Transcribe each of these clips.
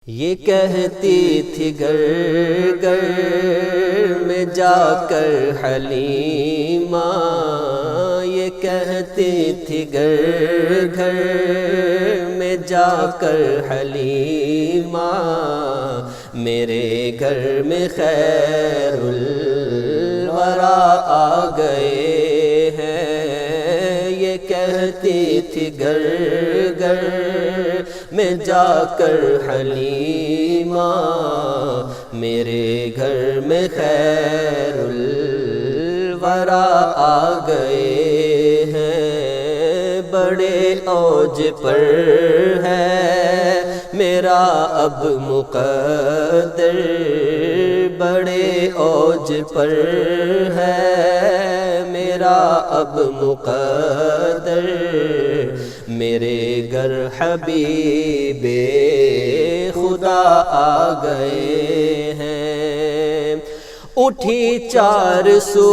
یہ کہتی تھی گھر گھر میں جا کر حلیمہ، یہ کہتی تھی گھر گھر میں جا کر حلیمہ، میرے گھر میں خیر الورا آ گئے ہیں۔ یہ کہتی تھی گھر گھر میں جا کر حلیمہ، میرے گھر میں خیر الورا آ گئے ہیں۔ بڑے اوج پر ہے میرا اب مقدر، بڑے اوج پر ہے میرا اب مقدر، میرے گھر حبیب خدا آ گئے ہیں۔ اٹھی چار سو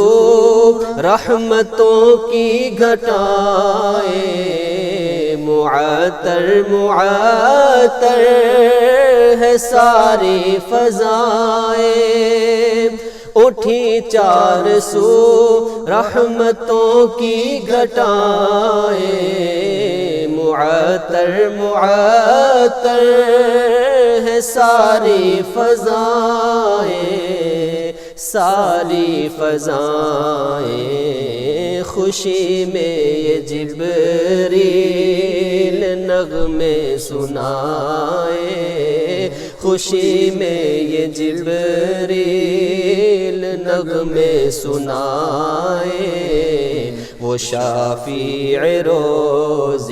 رحمتوں کی گھٹائیں، معطر معطر ہے ساری فضائیں۔ اٹھی چار سو رحمتوں کی گھٹائیں، معطر معطر ہے ساری فضائیں، ساری فضائیں۔ خوشی میں یہ جبریل نغمے سنائے، خوشی میں یہ جبریل نغمے سنائے، وہ شافع روز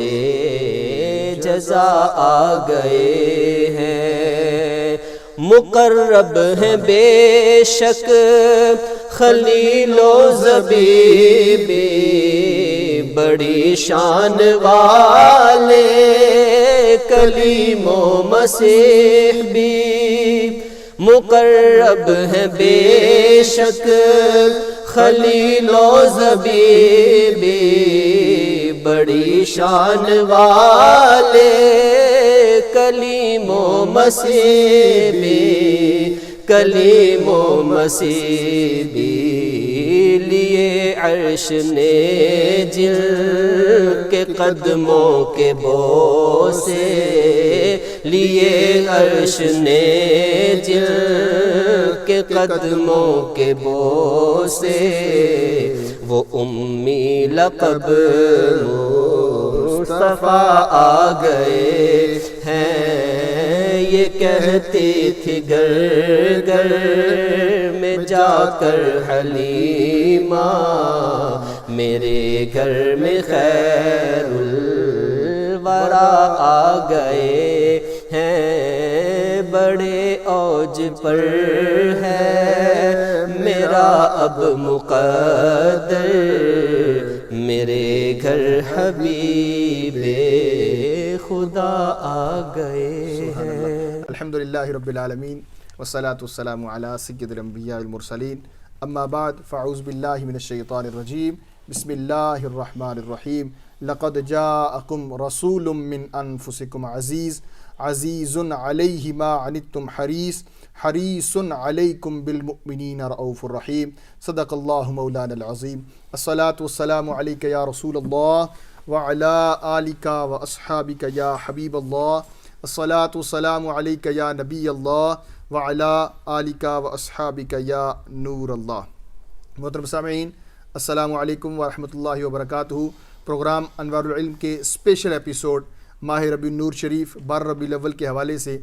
جزا آ گئے ہیں۔ مقرب ہیں بے شک خلیل و زبیبی، بڑی شان والے کلیم و مسیح بھی، مقرب ہیں بے شک خلیل و زبیبی، بڑی شان والے کلیم و مسیح بھی، کلیم و مسیح بھی۔ لیے عرش نے جن کے قدموں کے بوسے، لیے عرش نے جن کے قدموں کے بوسے، وہ امی لقب مصطفیٰ آ گئے ہیں۔ یہ کہتی تھی گھر گھر میں جا کر حلیمہ، میرے گھر میں خیر الورا آ گئے ہیں۔ بڑے اوج پر ہے میرا اب مقدر، میرے گھر حبیب خدا آ گئے ہیں۔ الحمدللہ رب العالمین والصلاة والسلام علی سید الانبیاء المرسلین، اما بعد فاعوذ باللہ من الشیطان الرجیم، بسم اللہ الرحمن الرحیم۔ لقد جاءکم رسول من انفسکم عزیز عزیز علیہ ما عنتم حریص حریص علیکم بالمؤمنین رؤوف الرحیم۔ صدق اللہ مولانا العظیم۔ الصلاة والسلام علیک یا رسول اللہ وعلی آلک واصحابک یا حبیب اللہ، الصلاة والسلام علیک یا نبی اللہ وعلی آلک واصحابک یا نور اللہ۔ محترم سامعین، السلام علیکم ورحمۃ اللہ وبرکاتہ۔ پروگرام انوار العلم کے اسپیشل ایپیسوڈ ماہ ربیع النور شریف 12 ربیع الاول کے حوالے سے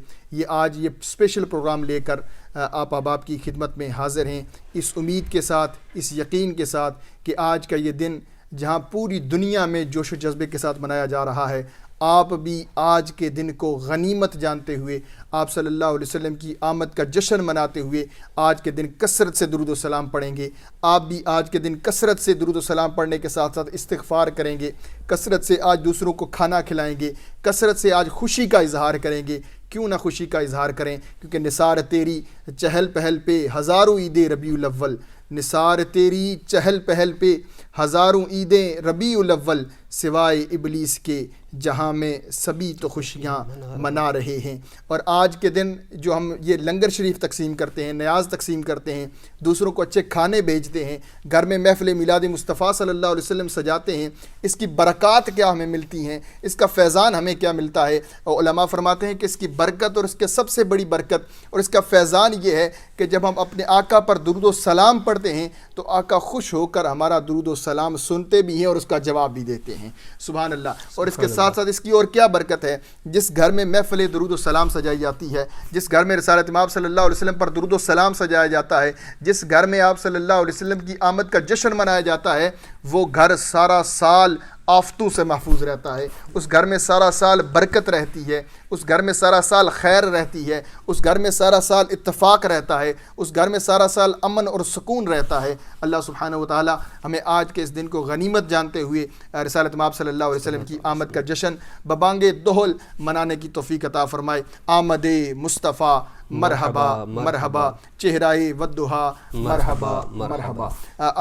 آج یہ اسپیشل پروگرام لے کر آپ احباب کی خدمت میں حاضر ہیں، اس امید کے ساتھ، اس یقین کے ساتھ کہ آج کا یہ دن جہاں پوری دنیا میں جوش و جذبے کے ساتھ منایا جا رہا ہے، آپ بھی آج کے دن کو غنیمت جانتے ہوئے، آپ صلی اللہ علیہ وسلم کی آمد کا جشن مناتے ہوئے آج کے دن کثرت سے درود و سلام پڑھیں گے۔ آپ بھی آج کے دن کثرت سے درود و سلام پڑھنے کے ساتھ ساتھ استغفار کریں گے، کثرت سے آج دوسروں کو کھانا کھلائیں گے، کثرت سے آج خوشی کا اظہار کریں گے۔ کیوں نہ خوشی کا اظہار کریں، کیونکہ نثار تیری چہل پہل پہ ہزاروں عید ربیع الاول، نثار تیری چہل پہل پہ ہزاروں عیدیں ربیع الاول، سوائے ابلیس کے جہاں میں سبھی تو خوشیاں منا رہے ہیں۔ اور آج کے دن جو ہم یہ لنگر شریف تقسیم کرتے ہیں، نیاز تقسیم کرتے ہیں، دوسروں کو اچھے کھانے بھیجتے ہیں، گھر میں محفل میلاد مصطفیٰ صلی اللہ علیہ وسلم سجاتے ہیں، اس کی برکات کیا ہمیں ملتی ہیں، اس کا فیضان ہمیں کیا ملتا ہے؟ اور علماء فرماتے ہیں کہ اس کی برکت اور اس کے سب سے بڑی برکت اور اس کا فیضان یہ ہے کہ جب ہم اپنے آقا پر درود و سلام پڑھتے ہیں تو آقا خوش ہو کر ہمارا درود و سلام سنتے بھی ہیں اور اس کا جواب بھی دیتے ہیں۔ سبحان اللہ۔ اور اس کے ساتھ ساتھ اس کی اور کیا برکت ہے؟ جس گھر میں محفل درود و سلام سجائی جاتی ہے، جس گھر میں رسالت امام صلی اللہ علیہ وسلم پر درود و سلام سجایا جاتا ہے، جس گھر میں آپ صلی اللہ علیہ وسلم کی آمد کا جشن منایا جاتا ہے، وہ گھر سارا سال آفتوں سے محفوظ رہتا ہے، اس گھر میں سارا سال برکت رہتی ہے، اس گھر میں سارا سال خیر رہتی ہے، اس گھر میں سارا سال اتفاق رہتا ہے، اس گھر میں سارا سال امن اور سکون رہتا ہے۔ اللہ سبحانہ و تعالی ہمیں آج کے اس دن کو غنیمت جانتے ہوئے رسالت مآب صلی اللہ علیہ وسلم کی آمد کا جشن ببانگ دہل منانے کی توفیق عطا فرمائے۔ آمد مصطفیٰ مرحبا مرحبا، چہرائے ودہا مرحبا مرحبا۔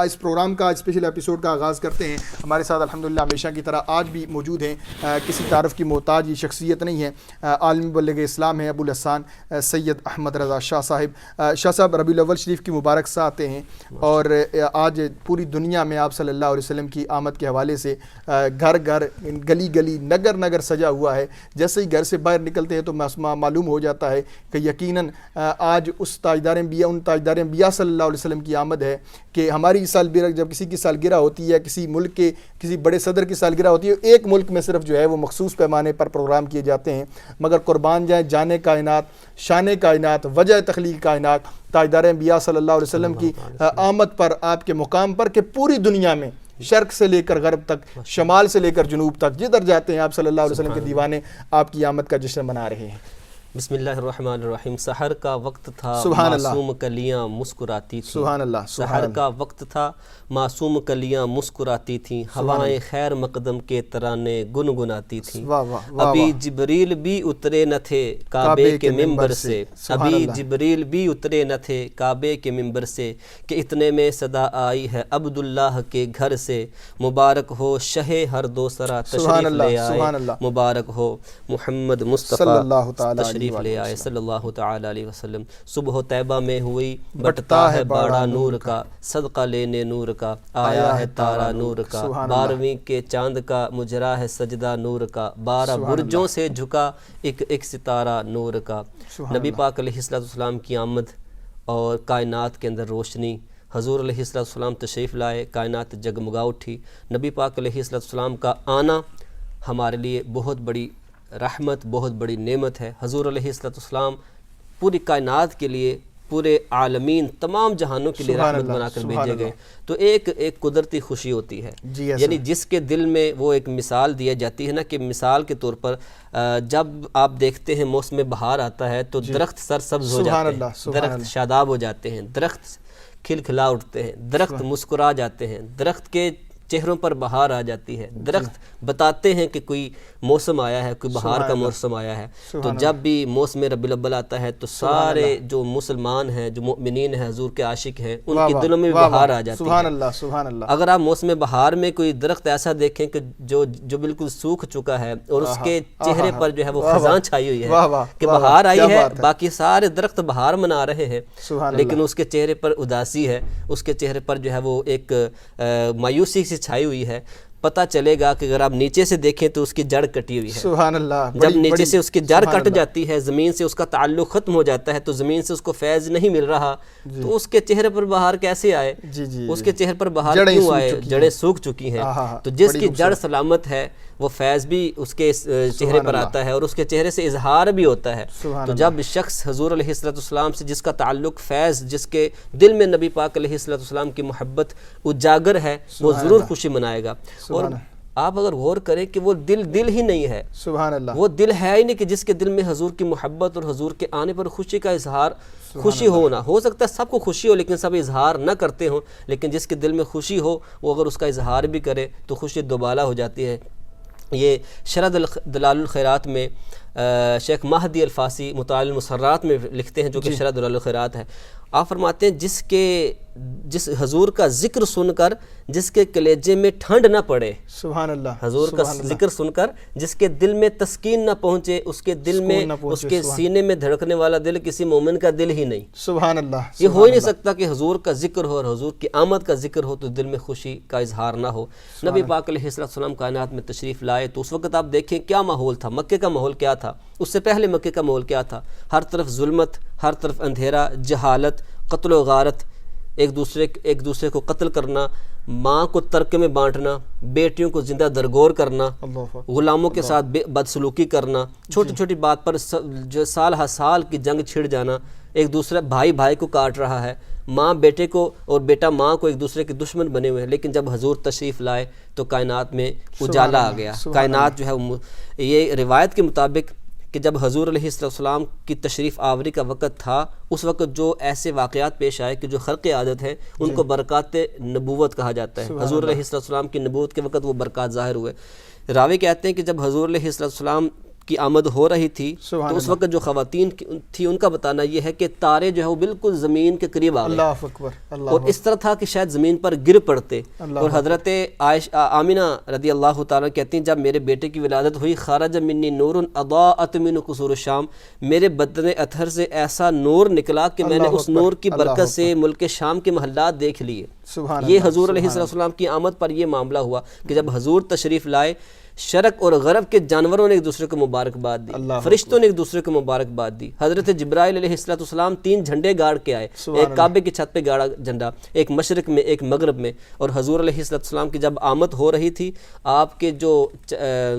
اس پروگرام کا اسپیشل ایپیسوڈ کا آغاز کرتے ہیں۔ ہمارے ساتھ الحمدللہ ہمیشہ کی طرح آج بھی موجود ہیں، کسی تعارف کی محتاج یہ شخصیت نہیں ہے، عالم مبلغ اسلام ہیں ابو الحسان سید احمد رضا شاہ صاحب۔ شاہ صاحب ربیع الاول شریف کی مبارک سا آتے ہیں اور آج پوری دنیا میں آپ صلی اللہ علیہ وسلم کی آمد کے حوالے سے گھر گھر گلی گلی نگر نگر سجا ہوا ہے۔ جیسے ہی گھر سے باہر نکلتے ہیں تو معلوم ہو جاتا ہے کہ یقیناً آج اس تاجدار انبیاء صلی اللہ علیہ وسلم کی آمد ہے کہ ہماری سالگرہ، جب کسی کی سالگرہ ہوتی ہے، کسی ملک کے کسی بڑے صدر کی سالگرہ ہوتی ہے، ایک ملک میں صرف جو ہے وہ مخصوص پیمانے پر پروگرام کیے جاتے ہیں، مگر قربان جائیں جانے کائنات، شان کائنات، وجہ تخلیق کائنات تاجدار انبیاء صلی اللہ علیہ وسلم کی آمد پر، آپ کے مقام پر، کہ پوری دنیا میں شرق سے لے کر غرب تک، شمال سے لے کر جنوب تک، جدھر جاتے ہیں آپ صلی اللہ علیہ وسلم کے دیوانے آپ کی آمد کا جشن منا رہے ہیں۔ بسم اللہ الرحمن الرحیم۔ سحر کا وقت تھا، سبحان اللہ، معصوم کلیاں مسکراتی تھیں۔ سبحان اللہ، سحر کا وقت تھا، معصوم کلیاں مسکراتی تھیں، ہوائیں خیر مقدم کے ترانے گنگناتی تھیں۔ ابھی جبریل بھی اترے نہ تھے کعبے کے ممبر سے، ابھی جبریل بھی اترے نہ تھے کعبے کے ممبر سے، کہ اتنے میں صدا آئی ہے عبداللہ کے گھر سے، مبارک ہو شہ ہر دوسرا تشریف لے آئے، مبارک ہو محمد مصطفیٰ تشریف لے آئے صلی اللہ تعالی علیہ وسلم۔ صبح طیبہ میں ہوئی بٹتا ہے باڑا نور کا، صدقہ لینے نور کا آیا ہے تارا نور کا، 12ویں کے چاند کا مجرا ہے سجدہ نور کا، 12 برجوں سے جھکا ایک ایک ستارہ نور کا۔ نبی پاک علیہ السلام کی آمد اور کائنات کے اندر روشنی، حضور علیہ السلام تشریف لائے، کائنات جگمگا اٹھی۔ نبی پاک علیہ السلام کا آنا ہمارے لیے بہت بڑی رحمت، بہت بڑی نعمت ہے۔ حضور علیہ السلام پوری کائنات کے لیے، پورے عالمین، تمام جہانوں کے لیے رحمت بنا کر بھیجے گئے، تو ایک قدرتی خوشی ہوتی ہے، یعنی جس کے دل میں وہ ایک مثال دی جاتی ہے نا، کہ مثال کے طور پر جب آپ دیکھتے ہیں موسم بہار آتا ہے تو درخت سرسبز ہو جاتے ہیں، درخت شاداب ہو جاتے ہیں، درخت کھلکھلا اٹھتے ہیں، درخت مسکرا جاتے ہیں، درخت کے چہروں پر بہار آ جاتی ہے، درخت بتاتے ہیں کہ کوئی موسم آیا ہے، کوئی بہار کا موسم آیا ہے۔ تو جب بھی موسم ربیع الاول آتا ہے تو سارے جو مسلمان ہیں، جو مؤمنین ہیں، حضور کے عاشق ہیں، ان کے دلوں میں بہار آ جاتی ہے۔ اگر آپ موسم بہار میں کوئی درخت ایسا دیکھیں کہ جو بالکل سوکھ چکا ہے اور اس کے چہرے پر جو ہے وہ خزاں چھائی ہوئی ہے کہ بہار آئی ہے، باقی سارے درخت بہار منا رہے ہیں، لیکن اس کے چہرے پر اداسی ہے، اس کے چہرے پر جو ہے وہ ایک مایوسی سے چھائی ہوئی ہے، پتہ چلے گا کہ اگر آپ نیچے سے دیکھیں تو اس کی جڑ کٹی ہوئی ہے۔ سبحان اللہ۔ جب نیچے سے اس کی جڑ کٹ جاتی ہے، زمین سے اس کا تعلق ختم ہو جاتا ہے، تو زمین سے اس کو فیض نہیں مل رہا، تو اس کے چہرے پر بہار کیسے آئے؟ اس کے چہرے پر بہار کیوں آئے؟ جڑیں سوکھ چکی ہیں۔ تو جس کی جڑ سلامت ہے وہ فیض بھی اس کے چہرے پر آتا ہے اور اس کے چہرے سے اظہار بھی ہوتا ہے۔ تو جب شخص حضور علیہ السلام سے جس کا تعلق فیض، جس کے دل میں نبی پاک علیہ السلام کی محبت اجاگر ہے، وہ ضرور خوشی منائے گا۔ اور آپ اگر غور کریں کہ وہ دل ہی نہیں ہے، سبحان اللہ، وہ دل ہے ہی نہیں کہ جس کے دل میں حضور کی محبت اور حضور کے آنے پر خوشی کا اظہار، خوشی ہونا ہو سکتا ہے سب کو خوشی ہو لیکن سب اظہار نہ کرتے ہوں، لیکن جس کے دل میں خوشی ہو وہ اگر اس کا اظہار بھی کرے تو خوشی دوبالا ہو جاتی ہے۔ یہ شرح دلال الخیرات میں شیخ مہدی الفاسی مطالع المسرات میں لکھتے ہیں، جو کہ شرح دلائل الخیرات ہے، آپ فرماتے ہیں جس حضور کا ذکر سن کر جس کے کلیجے میں ٹھنڈ نہ پڑے، سبحان اللہ، حضور کا ذکر سن کر جس کے دل میں تسکین نہ پہنچے، اس کے دل میں، اس کے سینے میں دھڑکنے والا دل کسی مومن کا دل ہی نہیں، سبحان اللہ، یہ ہو ہی نہیں سکتا کہ حضور کا ذکر ہو اور حضور کی آمد کا ذکر ہو تو دل میں خوشی کا اظہار نہ ہو۔ نبی پاک علیہ السلام کائنات میں تشریف لائے تو اس وقت آپ دیکھیں کیا ماحول تھا، مکے کا ماحول کیا تھا، اس سے پہلے مکے کا ماحول کیا تھا، ہر طرف ظلمت، ہر طرف اندھیرا، جہالت، قتل و غارت، ایک دوسرے کو قتل کرنا، ماں کو ترک میں بانٹنا، بیٹیوں کو زندہ درگور کرنا، غلاموں کے ساتھ بدسلوکی کرنا، چھوٹی چھوٹی بات پر جو سال ہر سال کی جنگ چھڑ جانا، ایک دوسرا بھائی کو کاٹ رہا ہے، ماں بیٹے کو اور بیٹا ماں کو ایک دوسرے کے دشمن بنے ہوئے ہیں۔ لیکن جب حضور تشریف لائے تو کائنات میں اجالا آ گیا، کائنات جو ہے یہ روایت کے مطابق کہ جب حضور علیہ السلام کی تشریف آوری کا وقت تھا، اس وقت جو ایسے واقعات پیش آئے کہ جو خرق عادت ہیں ان کو برکات نبوت کہا جاتا ہے۔ حضور علیہ السلام کی نبوت کے وقت وہ برکات ظاہر ہوئے۔ راوی کہتے ہیں کہ جب حضور علیہ السلام کی آمد ہو رہی تھی تو اس وقت جو خواتین تھی ان کا بتانا یہ ہے کہ تارے جو ہے وہ بالکل زمین کے قریب آ گئے، اللہ اکبر، اور اس طرح تھا کہ شاید زمین پر گر پڑتے۔ اور حضرت آمینہ رضی اللہ تعالیٰ کہتی ہیں جب میرے بیٹے کی ولادت ہوئی، خرج منی نور اضاءت من قصور الشام، میرے بدن اطہر سے ایسا نور نکلا کہ میں نے اس نور کی برکت سے ملک شام کے محلات دیکھ لیے۔ یہ حضور علیہ السلام کی آمد پر یہ معاملہ ہوا کہ جب حضور تشریف لائے، شرق اور غرب کے جانوروں نے ایک دوسرے کو مبارکباد دی، فرشتوں نے ایک دوسرے کو مبارکباد دی۔ حضرت جبرائیل علیہ السلام 3 جھنڈے گاڑ کے آئے، ایک کعبے کی چھت پہ گاڑا جھنڈا، ایک مشرق میں ایک مغرب میں۔ اور حضور علیہ السلام کی جب آمد ہو رہی تھی، آپ کے جو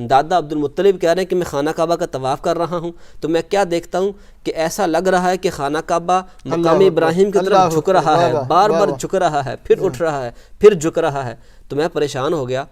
دادا عبد المطلب کہہ رہے ہیں کہ میں خانہ کعبہ کا طواف کر رہا ہوں تو میں کیا دیکھتا ہوں کہ ایسا لگ رہا ہے کہ خانہ کعبہ مقام ابراہیم کی طرف جھک رہا ہے، بار بار جھک رہا ہے، پھر اٹھ رہا ہے، پھر جھک رہا ہے۔ تو میں پریشان ہو گیا۔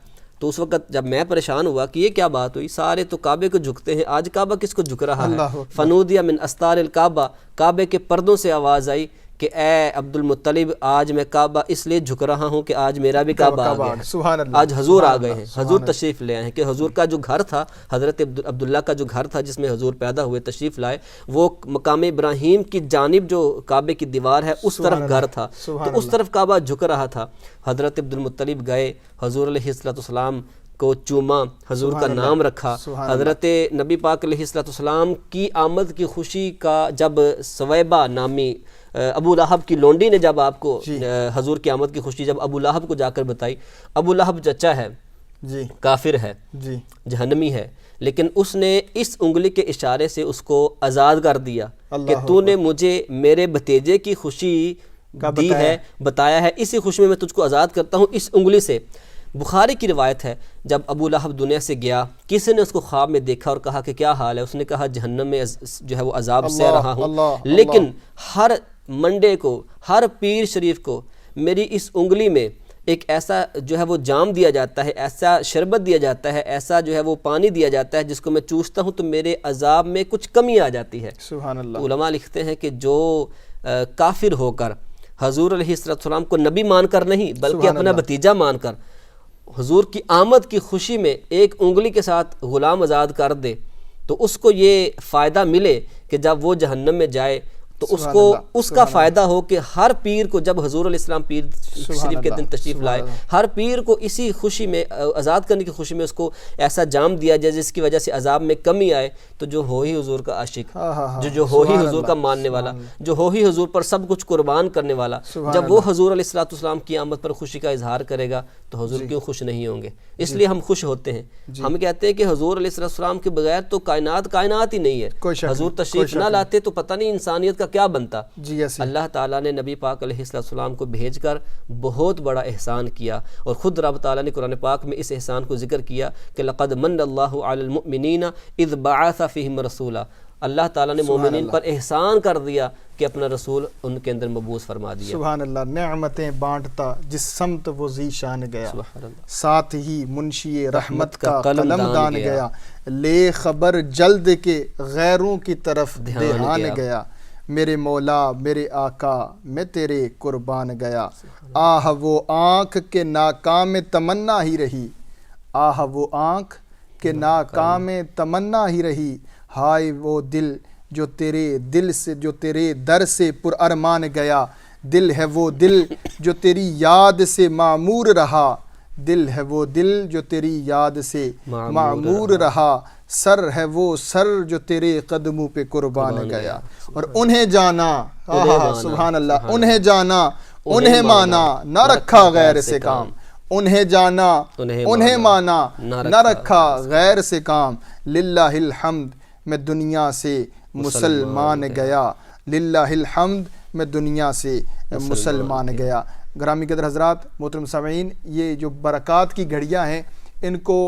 تو اس وقت جب میں پریشان ہوا کہ یہ کیا بات ہوئی، سارے تو کعبے کو جھکتے ہیں، آج کعبہ کس کو جھک رہا ہے؟ فنودیا من استار الکعبہ، کعبے کے پردوں سے آواز آئی کہ اے عبد المطلب، آج میں کعبہ اس لیے جھک رہا ہوں کہ آج میرا بھی کعبہ آ گیا ہے، آج حضور آ گئے ہیں، حضور تشریف لے آئے ہیں۔ کہ حضور کا جو گھر تھا، حضرت عبداللہ کا جو گھر تھا جس میں حضور پیدا ہوئے تشریف لائے، وہ مقام ابراہیم کی جانب جو کعبے کی دیوار ہے اس طرف گھر تھا، تو اس طرف کعبہ جھک رہا تھا۔ حضرت عبد المطلب گئے، حضور علیہ السلام کو چوما، حضور کا نام رکھا۔ حضرت نبی پاک علیہ السلام کی آمد کی خوشی کا جب سویبہ نامی ابو لہب کی لونڈی نے جب آپ کو حضور کی آمد کی خوشی جب ابو لہب کو جا کر بتائی، ابو لہب چچا ہے، کافر ہے، جہنمی ہے، لیکن اس نے اس انگلی کے اشارے سے اس کو آزاد کر دیا کہ تو نے مجھے میرے بھتیجے کی خوشی دی ہے، بتایا ہے، اسی خوشی میں میں تجھ کو آزاد کرتا ہوں اس انگلی سے۔ بخاری کی روایت ہے جب ابو لہب دنیا سے گیا، کسی نے اس کو خواب میں دیکھا اور کہا کہ کیا حال ہے؟ اس نے کہا جہنم میں جو ہے وہ عذاب سہ رہا ہوں، لیکن ہر منڈے کو، ہر پیر شریف کو میری اس انگلی میں ایک ایسا جو ہے وہ جام دیا جاتا ہے، ایسا شربت دیا جاتا ہے، ایسا جو ہے وہ پانی دیا جاتا ہے جس کو میں چوستا ہوں تو میرے عذاب میں کچھ کمی آ جاتی ہے۔ سبحان اللہ۔ علماء لکھتے ہیں کہ جو کافر ہو کر حضور علیہ السلام کو نبی مان کر نہیں بلکہ اپنا بھتیجا مان کر حضور کی آمد کی خوشی میں ایک انگلی کے ساتھ غلام آزاد کر دے تو اس کو یہ فائدہ ملے کہ جب وہ جہنم میں جائے تو اس کو اس کا فائدہ ہو کہ ہر پیر کو جب حضور علیہ السلام پیر شریف کے دن تشریف لائے، ہر پیر کو اسی خوشی میں، آزاد کرنے کی خوشی میں اس کو ایسا جام دیا جائے جس کی وجہ سے عذاب میں کمی آئے۔ تو جو ہو ہی حضور کا عاشق، جو ہو ہی حضور کا ماننے والا، جو ہو ہی حضور پر سب کچھ قربان کرنے والا، جب وہ حضور علیہ السلام کی آمد پر خوشی کا اظہار کرے گا تو حضور کیوں خوش نہیں ہوں گے؟ اس لیے ہم خوش ہوتے ہیں۔ ہم کہتے ہیں کہ حضور علیہ السلام کے بغیر تو کائنات ہی نہیں ہے، حضور تشریف نہ لاتے تو پتہ نہیں انسانیت کا کیا بنتا۔ اللہ تعالیٰ نے نبی پاک علیہ السلام کو بھیج کر بہت بڑا احسان کیا، اور خود رب تعالیٰ نے قرآن پاک میں اس احسان کو ذکر کیا کہ لقد من اللہ علی المؤمنین اذ بعث فیہم رسولا، اللہ تعالیٰ نے مومنین پر احسان کر دیا کہ اپنا رسول ان کے اندر مبعوث فرما دیا۔ سبحان اللہ۔ نعمتیں بانٹتا جس سمت وہ ذیشان گیا، ساتھ ہی منشی رحمت کا قلم دان گیا، لے خبر جلد کے غیروں کی طرف دھیان گیا، میرے مولا میرے آقا میں تیرے قربان گیا، آہ وہ آنکھ کے ناکام تمنا ہی رہی، آہ وہ آنکھ کے ناکام تمنا ہی رہی، ہائے وہ دل جو تیرے در سے پر ارمان گیا، دل ہے وہ دل جو تیری یاد سے معمور رہا، دل ہے وہ دل جو تیری یاد سے معمور رہا، سر ہے وہ سر جو تیرے قدموں پہ قربان گیا۔ اور انہیں جانا، سبحان اللہ، انہیں جانا انہیں مانا نہ رکھا غیر سے کام، انہیں جانا انہیں مانا نہ رکھا غیر سے کام، للہ الحمد میں دنیا سے مسلمان گیا، للہ الحمد میں دنیا سے مسلمان گیا۔ گرامی قدر حضرات، محترم سامعین، یہ جو برکات کی گھڑیاں ہیں ان کو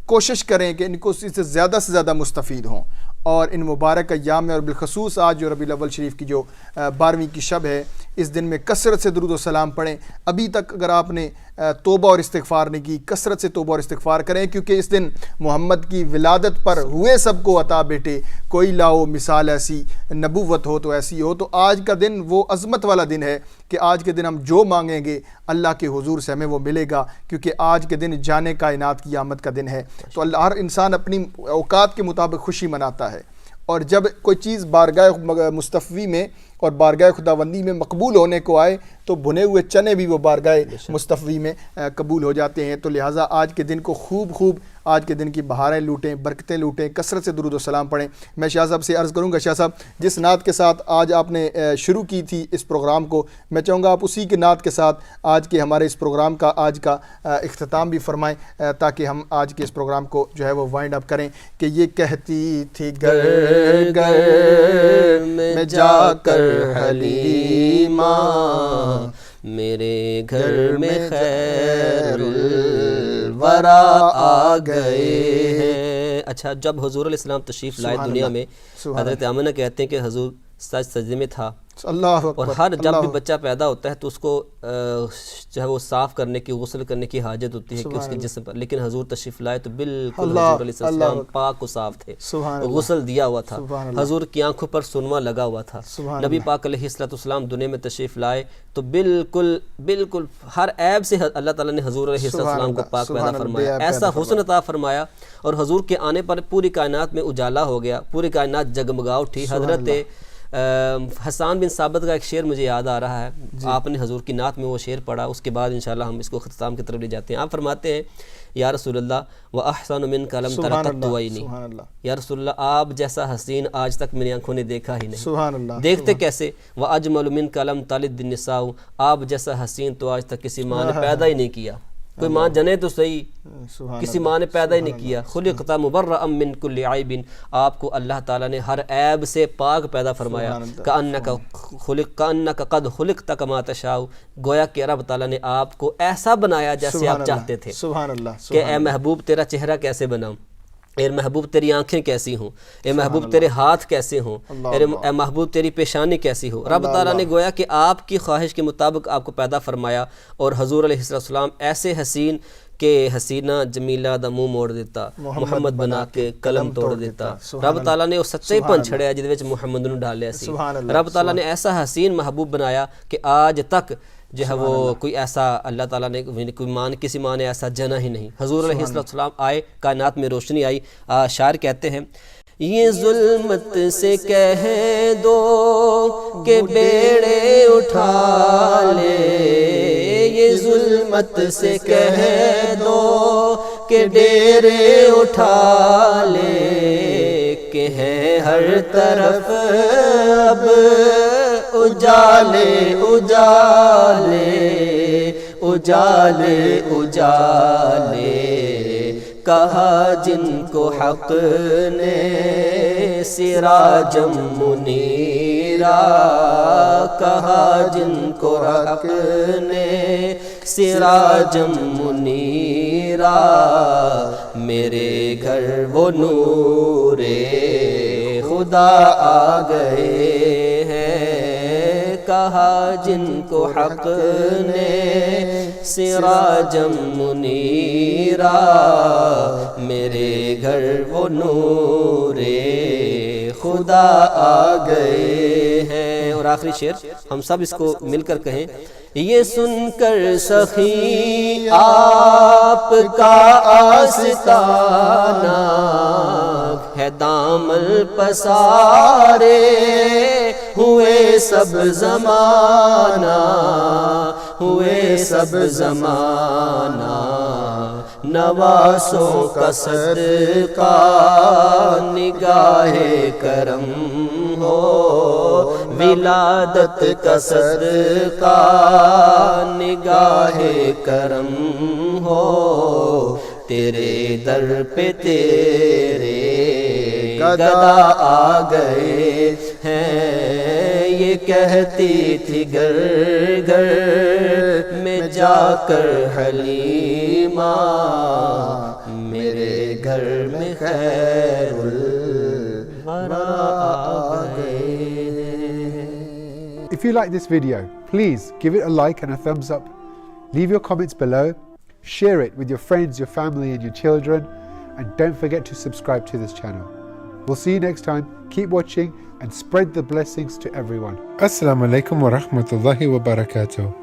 کوشش کریں کہ ان کو اس سے زیادہ مستفید ہوں، اور ان مبارک ایام میں، اور بالخصوص آج جو ربیع الاول شریف کی جو 12ویں کی شب ہے، اس دن میں کثرت سے درود و سلام پڑھیں۔ ابھی تک اگر آپ نے توبہ اور استغفار نہیں کی، کثرت سے توبہ اور استغفار کریں، کیونکہ اس دن محمد کی ولادت پر ہوئے سب کو عطا بیٹے کوئی لاؤ مثال ایسی، نبوت ہو تو ایسی ہو۔ تو آج کا دن وہ عظمت والا دن ہے کہ آج کے دن ہم جو مانگیں گے اللہ کے حضور سے ہمیں وہ ملے گا، کیونکہ آج کے دن جانے کائنات کی آمد کا دن ہے۔ تو اللہ، ہر انسان اپنی اوقات کے مطابق خوشی مناتا ہے، اور جب کوئی چیز بارگاہ مصطفی میں اور بارگاہ خداوندی میں مقبول ہونے کو آئے تو بھنے ہوئے چنے بھی وہ بارگاہ مصطفی میں قبول ہو جاتے ہیں۔ تو لہٰذا آج کے دن کو خوب آج کے دن کی بہاریں لوٹیں، برکتیں لوٹیں، کثرت سے درود و سلام پڑھیں۔ میں شاہ صاحب سے عرض کروں گا، شاہ صاحب جس نعت کے ساتھ آج آپ نے شروع کی تھی اس پروگرام کو، میں چاہوں گا آپ اسی کے نعت کے ساتھ آج کے ہمارے اس پروگرام کا آج کا اختتام بھی فرمائیں، تاکہ ہم آج کے اس پروگرام کو جو ہے وہ وائنڈ اپ کریں کہ یہ کہتی تھی گر میں جا کر حلیمہ، میرے گھر میں خیر الورا آ گئے ہیں۔ اچھا، جب حضور علیہ السلام تشریف لائے دنیا میں، حضرت آمنہ کہتے ہیں کہ حضور سجدے میں تھا، اللہ اور ہر جب بھی بچہ پیدا ہوتا ہے تو اس کو جو ہے وہ صاف کرنے کی، غسل کرنے کی حاجت ہوتی ہے کہ اس کے جسم پر، لیکن حضور تشریف لائے تو بالکل حضور علیہ السلام پاک و صاف تھے، غسل دیا ہوا تھا، حضور کی آنکھوں پر سرما لگا ہوا تھا۔ نبی پاک علیہ السلام دنیا میں تشریف لائے تو بالکل ہر عیب سے اللہ تعالیٰ نے حضور علیہ السلام کو پاک پیدا فرمایا، ایسا حسن عطا فرمایا، اور حضور کے آنے پر پوری کائنات میں اجالا ہو گیا، پوری کائنات جگمگا اٹھی۔ حضرت حسان بن ثابت کا ایک شعر مجھے یاد آ رہا ہے، آپ نے حضور کی نعت میں وہ شعر پڑھا، اس کے بعد انشاءاللہ ہم اس کو اختتام کی طرف لے جاتے ہیں۔ آپ فرماتے ہیں، یا رسول اللہ وَأَحْسَنُ مِنْكَ لَمْ تَرَ قَطُّ عَيْنِي، یا رسول اللہ آپ جیسا حسین آج تک میری آنکھوں نے دیکھا ہی نہیں۔ دیکھتے کیسے؟ وَأَجْمَلُ مِنْكَ لَمْ تَلِدِ النِّسَاءُ، آپ جیسا حسین تو آج تک کسی ماں نے پیدا ہی نہیں کیا، کوئی ماں جنے تو صحیح، کسی ماں نے پیدا ہی نہیں کیا۔ خلقت مبرأ من کل عیب، آپ کو اللہ تعالیٰ نے ہر عیب سے پاک پیدا فرمایا۔ کأنک قد خلقت کما تشاء، گویا کہ رب تعالیٰ نے آپ کو ایسا بنایا جیسے آپ چاہتے تھے، کہ اے محبوب تیرا چہرہ کیسے بناؤں، اے محبوب تیری آنکھیں کیسی ہوں، اے محبوب تیرے ہاتھ کیسے ہوں، اے محبوب تیری پیشانی کیسی ہو۔ رب تعالیٰ نے گویا کہ آپ کی خواہش کے مطابق آپ کو پیدا فرمایا، اور حضور علیہ السلام ایسے حسین کہ حسینہ جمیلہ دا منہ موڑ دیتا، محمد بنا کے قلم توڑ دیتا۔ رب تعالیٰ نے وہ سچے پن چھڑیا جہدے وچ محمد نو ڈالیا سی۔ رب تعالیٰ نے ایسا حسین محبوب بنایا کہ آج تک جو ہے وہ کوئی ایسا اللہ تعالیٰ نے کسی ماں نے ایسا جنا ہی نہیں۔ حضور علیہ السلام آئے، کائنات میں روشنی آئی۔ شاعر کہتے ہیں، یہ ظلمت سے کہہ دو کہ بیڑے اٹھا لے، یہ ظلمت سے کہہ دو کہ ڈیرے اٹھا لے، کہ ہیں ہر طرف اب اجالے اجالے اجالے اجالے، کہا جن کو حق نے سراجم منیرا، کہا جن کو حق نے سراجم منیرا، میرے گھر وہ نور خدا آ گئے ہیں، کہا جن کو حق نے سراجم منیرا، میرے گھر وہ نور خدا آ گئے ہیں۔ اور آخری شعر ہم سب اس کو مل کر کہیں، یہ سن کر سخی آپ کا آستانہ، ہے دامن پسارے، ہوئے سب زمانہ، ہوئے سب زمانہ، نواسوں کا صدقہ نگاہ کرم ہو، ولادت کا صدقہ نگاہ کرم ہو، تیرے در پہ تیرے گدا آ گئے ہیں، یہ کہتی تھی گھر گھر میں جا کر حلیمہ، میرے گھر میں خیر الورا آ گئے۔ If you like this video, please give it a like and a thumbs up. Leave your comments below. Share it with your friends, your family and your children. And don't forget to subscribe to this channel. We'll see you next time. Keep watching and spread the blessings to everyone. Assalamu alaikum wa rahmatullahi wa barakatuh.